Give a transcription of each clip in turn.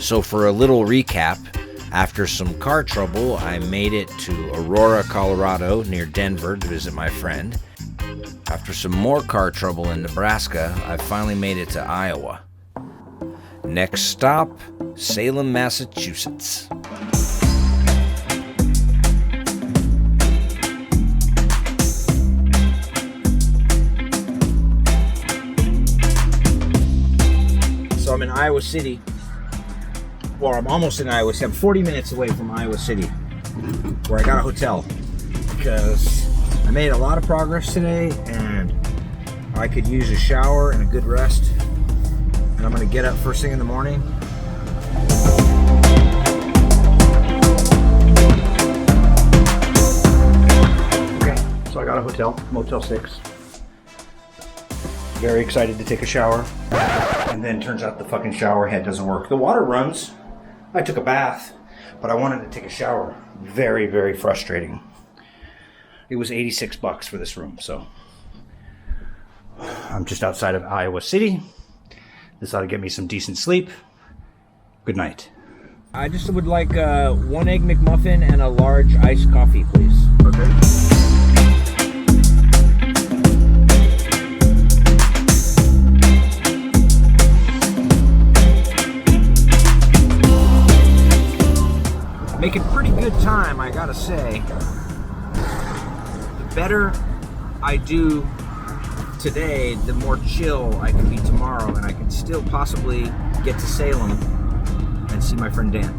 So for a little recap, after some car trouble, I made it to Aurora, Colorado, near Denver to visit my friend. After some more car trouble in Nebraska, I finally made it to Iowa. Next stop, Salem, Massachusetts. So I'm in Iowa City. Well, I'm almost in Iowa City. I'm 40 minutes away from Iowa City, where I got a hotel, because I made a lot of progress today and I could use a shower and a good rest. And I'm gonna get up first thing in the morning. Okay, so I got a hotel, Motel 6. Very excited to take a shower. And then turns out the fucking shower head doesn't work. The water runs. I took a bath, but I wanted to take a shower. Very, very frustrating. It was $86 for this room, so I'm just outside of Iowa City. This ought to get me some decent sleep. Good night. I just would like 1 Egg McMuffin and a large iced coffee, please. Okay. Making pretty good time, I gotta say. The better I do today, the more chill I can be tomorrow, and I can still possibly get to Salem and see my friend Dan.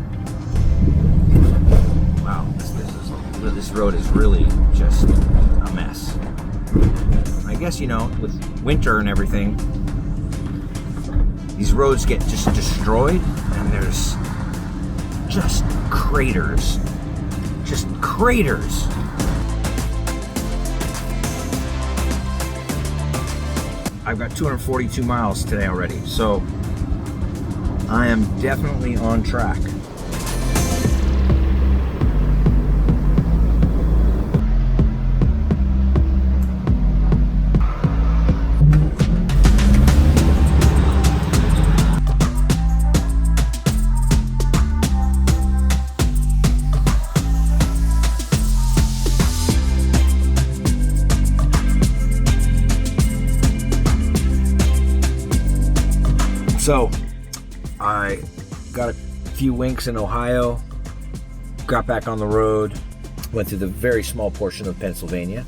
Wow, this road is really just a mess. I guess, you know, with winter and everything, these roads get just destroyed, and there's just craters. Just craters. I've got 242 miles today already, so I am definitely on track. So, I got a few winks in Ohio, got back on the road, went through the very small portion of Pennsylvania,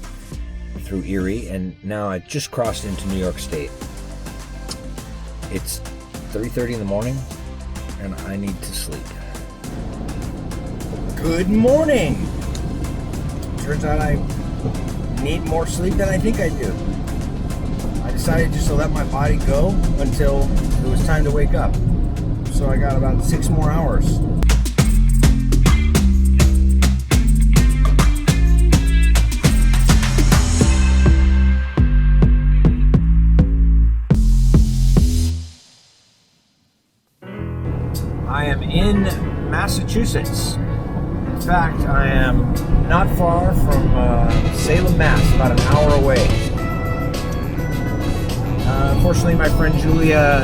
through Erie, and now I just crossed into New York State. It's 3:30 in the morning, and I need to sleep. Good morning! Turns out I need more sleep than I think I do. I decided just to let my body go until it was time to wake up. So I got about 6 more hours. I am in Massachusetts. In fact, I am not far from Salem, Mass, about an hour away. Unfortunately, my friend Julia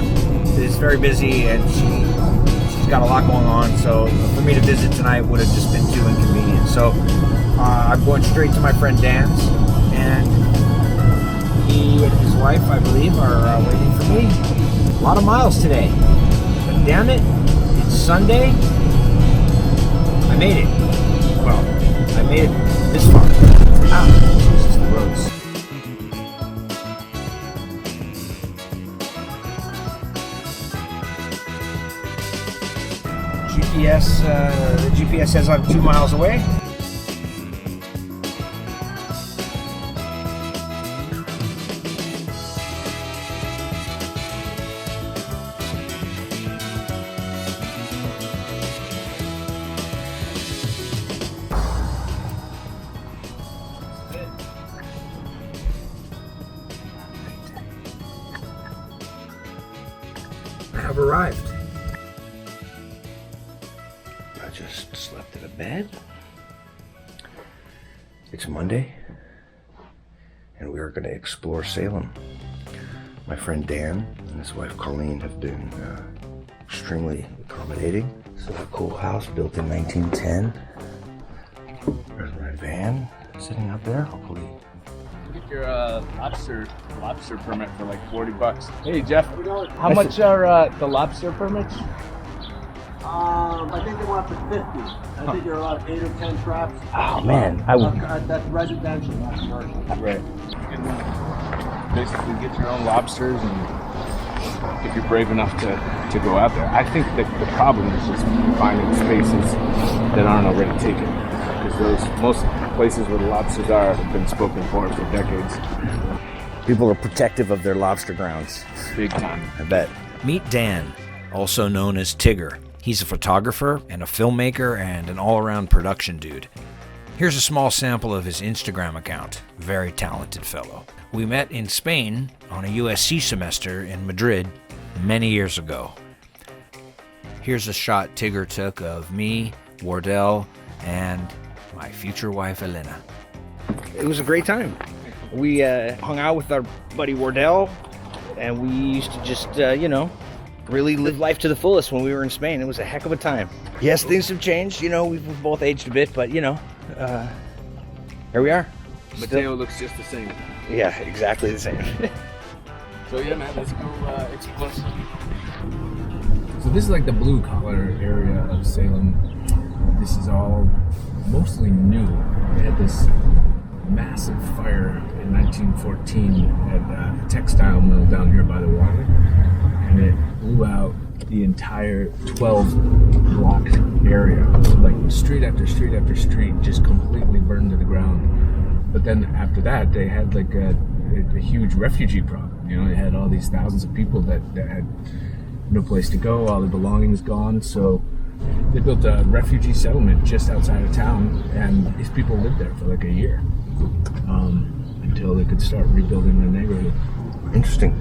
is very busy and she's got a lot going on, so for me to visit tonight would have just been too inconvenient. So I'm going straight to my friend Dan's, and he and his wife, I believe, are waiting for me. A lot of miles today, but damn it, it's Sunday. I made it. Well, I made it this far. Jesus, the roads. The GPS says I'm 2 miles away. I have arrived. I just slept in a bed. It's Monday, and we are going to explore Salem. My friend Dan and his wife Colleen have been extremely accommodating. So a cool house built in 1910. There's my van sitting out there, hopefully. Get your lobster permit for like $40. Hey Jeff, how much are the lobster permits? I think they want for 50. I think you're allowed 8 or 10 traps. Oh man, That's residential, not commercial. Right. You can basically get your own lobsters, and if you're brave enough to go out there. I think that the problem is just finding spaces that aren't already taken, because most places where the lobsters are have been spoken for decades. people are protective of their lobster grounds. Big time. I bet. Meet Dan, also known as Tigger. He's a photographer and a filmmaker and an all-around production dude. Here's a small sample of his Instagram account. Very talented fellow. We met in Spain on a USC semester in Madrid many years ago. Here's a shot Tigger took of me, Wardell, and my future wife, Elena. It was a great time. We hung out with our buddy Wardell, and we used to just, really live life to the fullest when we were in Spain. It was a heck of a time. Yes, things have changed. We've both aged a bit, but, here we are. Mateo looks just the same. Yeah, exactly the same. So yeah, man, let's go explore. So this is like the blue collar area of Salem. This is all mostly new. They had this massive fire in 1914 at a textile mill down here by the water, and it blew out the entire 12-block area. Like street after street after street just completely burned to the ground. But then after that, they had like a huge refugee problem. They had all these thousands of people that had no place to go, all their belongings gone. So they built a refugee settlement just outside of town, and these people lived there for like a year until they could start rebuilding the neighborhood. Interesting.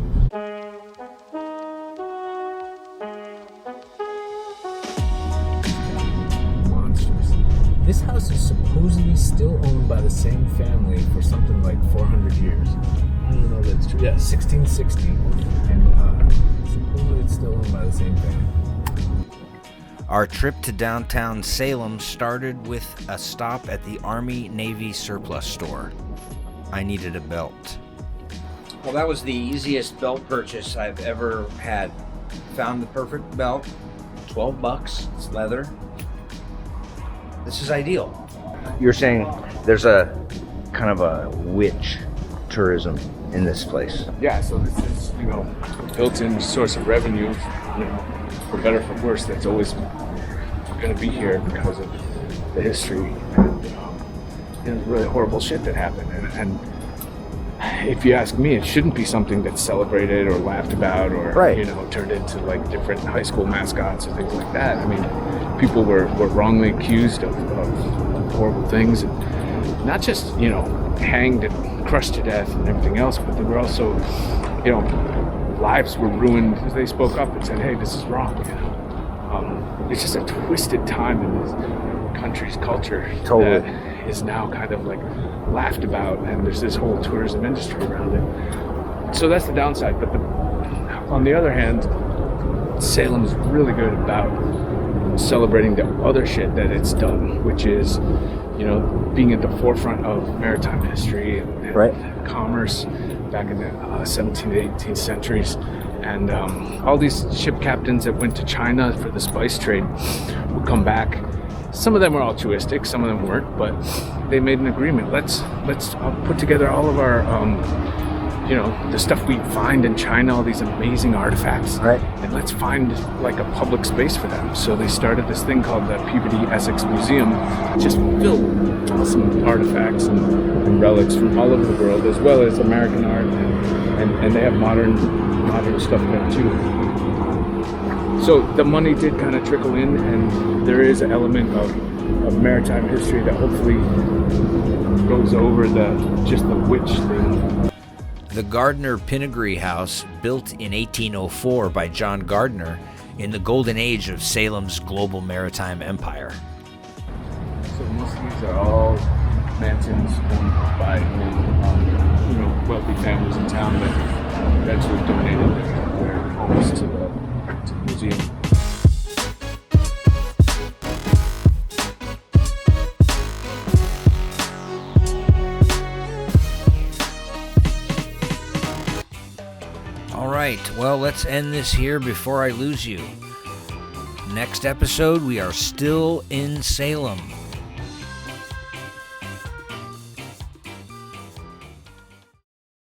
Monsters. This house is supposedly still owned by the same family for something like 400 years. I don't know if that's true. Yeah, 1660, and supposedly it's still owned by the same family. Our trip to downtown Salem started with a stop at the Army-Navy surplus store. I needed a belt. Well, that was the easiest belt purchase I've ever had. Found the perfect belt, $12, it's leather. This is ideal. You're saying there's a kind of a witch tourism in this place. Yeah, so this is, built-in source of revenue, for better or for worse, that's always going to be here because of the history and really horrible shit that happened. And if you ask me, it shouldn't be something that's celebrated or laughed about or, Right. Turned into like different high school mascots or things like that. I mean, people were wrongly accused of horrible things, and not just, hanged and crushed to death and everything else, but they were also, lives were ruined as they spoke up and said, hey, this is wrong. It's just a twisted time in this country's culture. Totally. That is now kind of like laughed about, and there's this whole tourism industry around it. So that's the downside. But on the other hand, Salem is really good about celebrating the other shit that it's done, which is, being at the forefront of maritime history and Right. commerce back in the 17th and 18th centuries. And all these ship captains that went to China for the spice trade would come back. Some of them were altruistic, some of them weren't, but they made an agreement. Let's put together all of our, the stuff we find in China, all these amazing artifacts, Right. and let's find like a public space for them. So they started this thing called the Peabody Essex Museum, just filled with awesome artifacts and relics from all over the world, as well as American art, and they have modern stuff there too. So the money did kind of trickle in, and there is an element of maritime history that hopefully goes over just the witch thing. The Gardner Pinnegree House, built in 1804 by John Gardner in the golden age of Salem's global maritime empire. So most of these are all mansions owned by wealthy families in town that eventually donated their homes to the museum. All right, well, let's end this here before I lose you. Next episode, we are still in Salem.